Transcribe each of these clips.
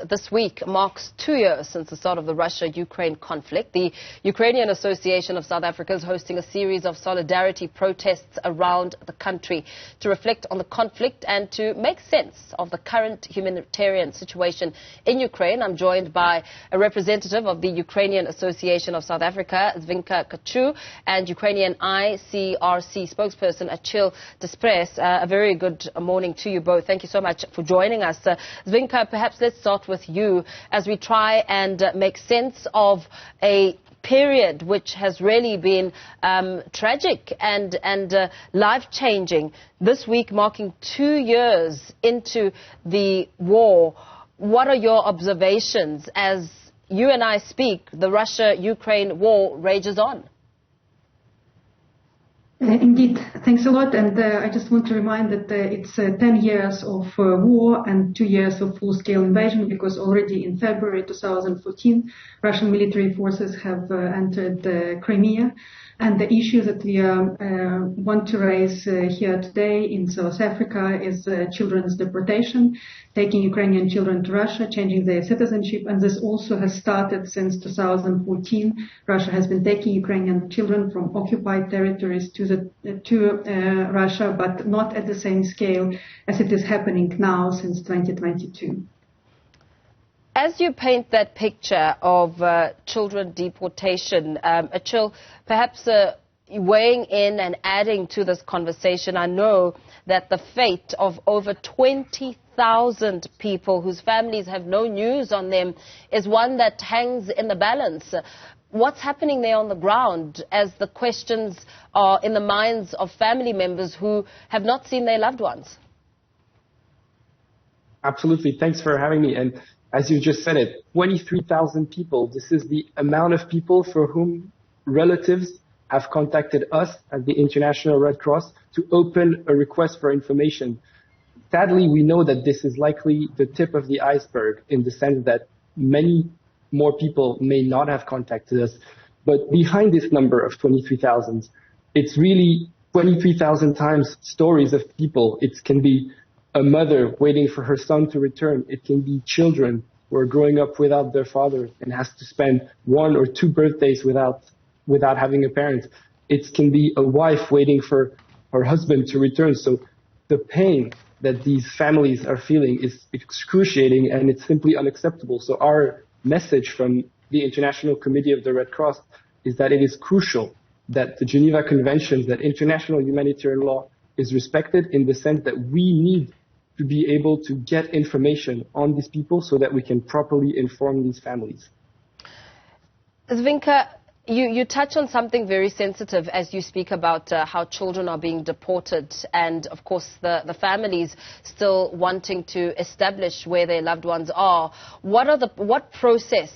This week marks 2 years since the start of the Russia-Ukraine conflict. The Ukrainian Association of South Africa is hosting a series of solidarity protests around the country to reflect on the conflict and to make sense of the current humanitarian situation in Ukraine. I'm joined by a representative of the Ukrainian Association of South Africa, Dzvinka, Kachur, and Ukrainian ICRC spokesperson Achille Despres. A very good morning to you both. Thank you so much for joining us. Dzvinka, perhaps let's start with you as we try and make sense of a period which has really been tragic and life-changing. This week marking 2 years into the war. What are your observations as you and I speak? The Russia-Ukraine war rages on. Indeed, thanks a lot. And I just want to remind that it's 10 years of war and 2 years of full-scale invasion, because already in February 2014, Russian military forces have entered Crimea. And the issue that we want to raise here today in South Africa is children's deportation, taking Ukrainian children to Russia, changing their citizenship. And this also has started since 2014. Russia has been taking Ukrainian children from occupied territories to Russia, but not at the same scale as it is happening now since 2022. As you paint that picture of children deportation, Achille, perhaps weighing in and adding to this conversation, I know that the fate of over 20,000 people whose families have no news on them is one that hangs in the balance. What's happening there on the ground as the questions are in the minds of family members who have not seen their loved ones? Absolutely. Thanks for having me. And as you just said it, 23,000 people. This is the amount of people for whom relatives have contacted us at the International Red Cross to open a request for information. Sadly, we know that this is likely the tip of the iceberg in the sense that many more people may not have contacted us. But behind this number of 23,000, it's really 23,000 times stories of people. It can be a mother waiting for her son to return. It can be children who are growing up without their father and has to spend 1 or 2 birthdays without having a parent. It can be a wife waiting for her husband to return. So the pain that these families are feeling is excruciating, and it's simply unacceptable. So our message from the International Committee of the Red Cross is that it is crucial that the Geneva Conventions, that international humanitarian law is respected, in the sense that we need to be able to get information on these people so that we can properly inform these families. Dzvinka, you touch on something very sensitive as you speak about how children are being deported and, of course, the families still wanting to establish where their loved ones are. What process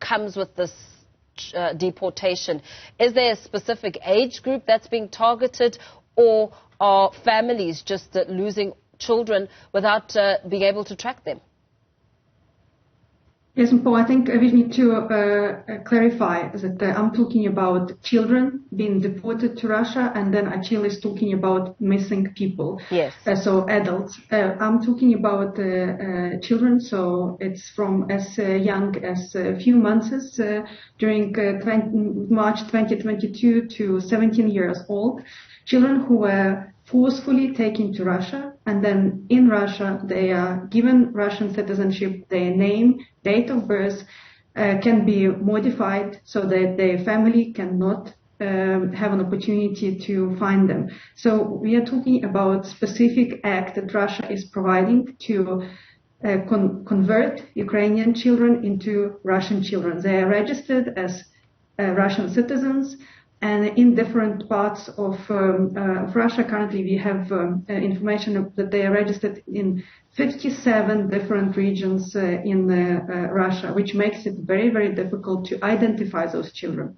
comes with this deportation? Is there a specific age group that's being targeted, or are families just losing children without being able to track them? Yes, Paul, I think we need to clarify that I'm talking about children being deported to Russia, and then Achille is talking about missing people. Yes. So adults. I'm talking about children, so it's from as young as a few months during March 2022 to 17 years old. Children who were forcefully taken to Russia, and then in Russia they are given Russian citizenship. Their name, date of birth can be modified so that their family cannot have an opportunity to find them. So we are talking about specific act that Russia is providing to convert Ukrainian children into Russian children. They are registered as Russian citizens. And in different parts of Russia, currently we have information that they are registered in 57 different regions in Russia, which makes it very, very difficult to identify those children.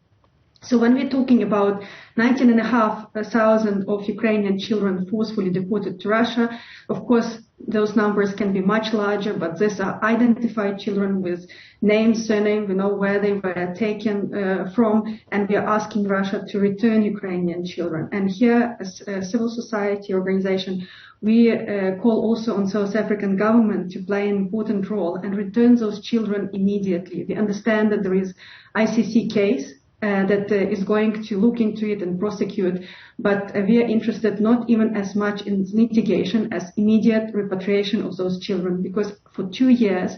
So when we're talking about 19,500 of Ukrainian children forcefully deported to Russia, of course, those numbers can be much larger, but these are identified children with name, surname, we know where they were taken from, and we are asking Russia to return Ukrainian children. And here, as a civil society organization, we call also on South African government to play an important role and return those children immediately. We understand that there is ICC case that is going to look into it and prosecute, but we are interested not even as much in litigation as immediate repatriation of those children, because for 2 years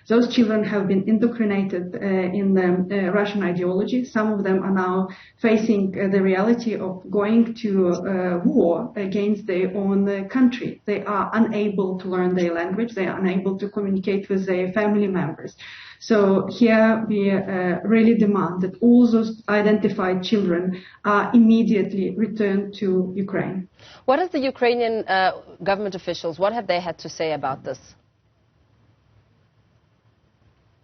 those children have been indoctrinated in the Russian ideology. Some of them are now facing the reality of going to war against their own country. They are unable to learn their language. They are unable to communicate with their family members. So here we really demand that all those identified children are immediately returned to Ukraine. What is the Ukrainian government officials, what have they had to say about this?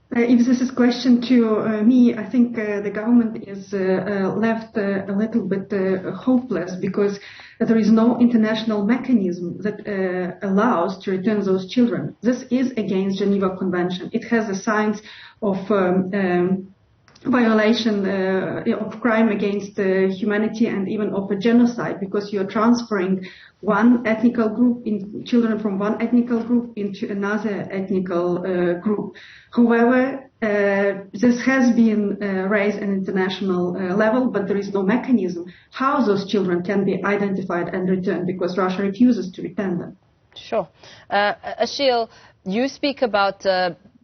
If this is a question to me, I think the government is left a little bit hopeless, because there is no international mechanism that allows to return those children. This is against Geneva Convention. It has the signs of violation of crime against humanity and even of a genocide, because you're transferring one ethnical group, children from one ethnical group into another ethnical group. However, this has been raised at an international level, but there is no mechanism how those children can be identified and returned, because Russia refuses to return them. Sure. Achille, you speak about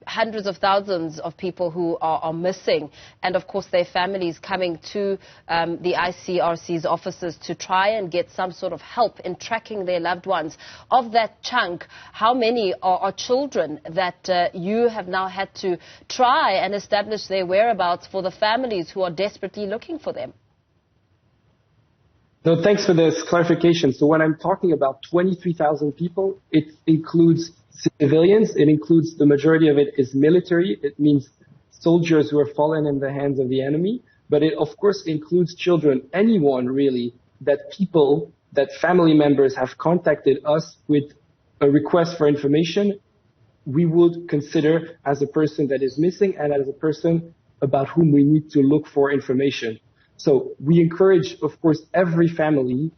hundreds of thousands of people who are missing, and of course their families coming to the ICRC's offices to try and get some sort of help in tracking their loved ones. Of that chunk, how many are children that you have now had to try and establish their whereabouts for the families who are desperately looking for them? No, thanks for this clarification. So when I'm talking about 23,000 people, it includes civilians. It includes, the majority of it is military. It means soldiers who have fallen in the hands of the enemy. But it, of course, includes children, anyone really, that family members have contacted us with a request for information, we would consider as a person that is missing and as a person about whom we need to look for information. So we encourage, of course, every family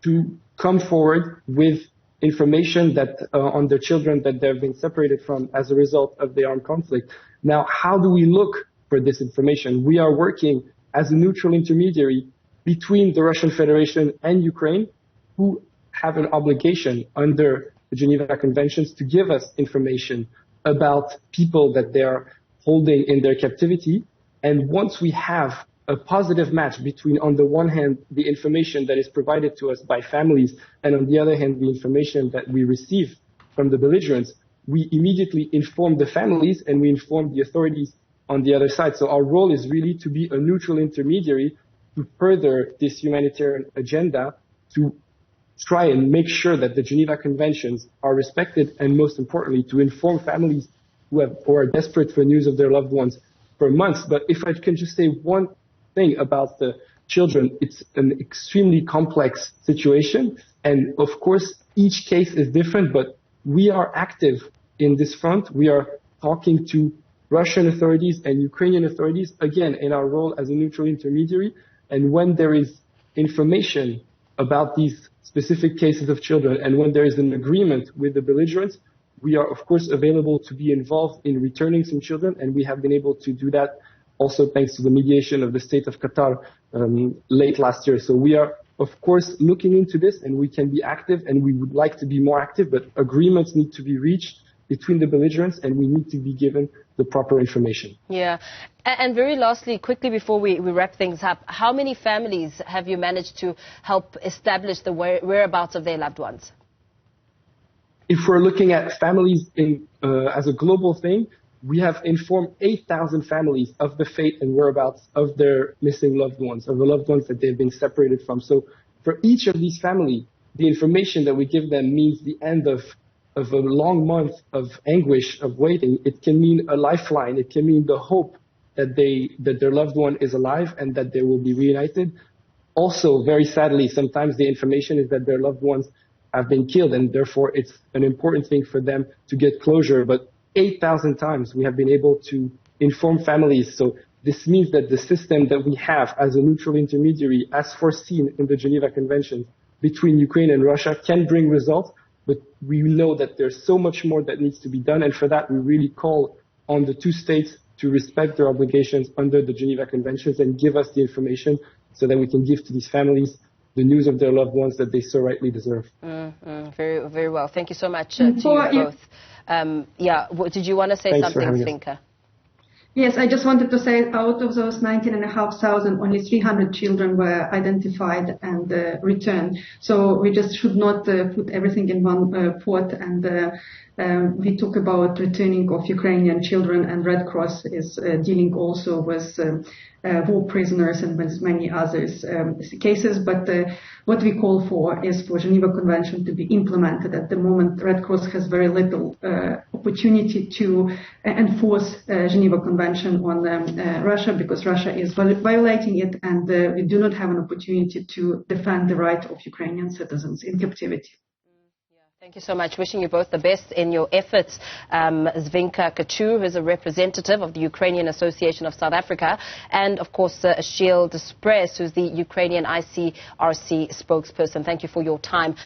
to come forward with information that on their children that they've been separated from as a result of the armed conflict. Now, how do we look for this information? We are working as a neutral intermediary between the Russian Federation and Ukraine, who have an obligation under the Geneva Conventions to give us information about people that they are holding in their captivity. And once we have a positive match between, on the one hand, the information that is provided to us by families, and on the other hand, the information that we receive from the belligerents, we immediately inform the families and we inform the authorities on the other side. So our role is really to be a neutral intermediary to further this humanitarian agenda, to try and make sure that the Geneva Conventions are respected, and most importantly, to inform families who are desperate for news of their loved ones for months. But if I can just say one thing about the children, it's an extremely complex situation, and of course each case is different, but we are active in this front. We are talking to Russian authorities and Ukrainian authorities, again in our role as a neutral intermediary, and when there is information about these specific cases of children and when there is an agreement with the belligerents, we are of course available to be involved in returning some children, and we have been able to do that also thanks to the mediation of the state of Qatar late last year. So we are, of course, looking into this, and we can be active, and we would like to be more active, but agreements need to be reached between the belligerents, and we need to be given the proper information. Yeah. And very lastly, quickly before we wrap things up, how many families have you managed to help establish the whereabouts of their loved ones? If we're looking at families as a global thing, we have informed 8,000 families of the fate and whereabouts of their missing loved ones, of the loved ones that they've been separated from. So for each of these families, the information that we give them means the end of a long month of anguish, of waiting. It can mean a lifeline. It can mean the hope that their loved one is alive and that they will be reunited. Also, very sadly, sometimes the information is that their loved ones have been killed, and therefore it's an important thing for them to get closure. But 8,000 times we have been able to inform families. So this means that the system that we have as a neutral intermediary, as foreseen in the Geneva Convention between Ukraine and Russia, can bring results. But we know that there's so much more that needs to be done. And for that, we really call on the two states to respect their obligations under the Geneva Conventions and give us the information so that we can give to these families the news of their loved ones that they so rightly deserve. Very, very well. Thank you so much to you both. Did you want to say something, Dzvinka? Yes, I just wanted to say out of those 19,500, only 300 children were identified and returned. So we just should not put everything in one pot. And we talk about returning of Ukrainian children, and Red Cross is dealing also with war prisoners and with many others cases. But what we call for is for Geneva Convention to be implemented. At the moment, Red Cross has very little opportunity to enforce Geneva Convention on Russia, because Russia is violating it, and we do not have an opportunity to defend the right of Ukrainian citizens in captivity. Thank you so much. Wishing you both the best in your efforts. Dzvinka Kachur, who is a representative of the Ukrainian Association of South Africa, and of course Achille Despres, who's the Ukrainian ICRC spokesperson. Thank you for your time.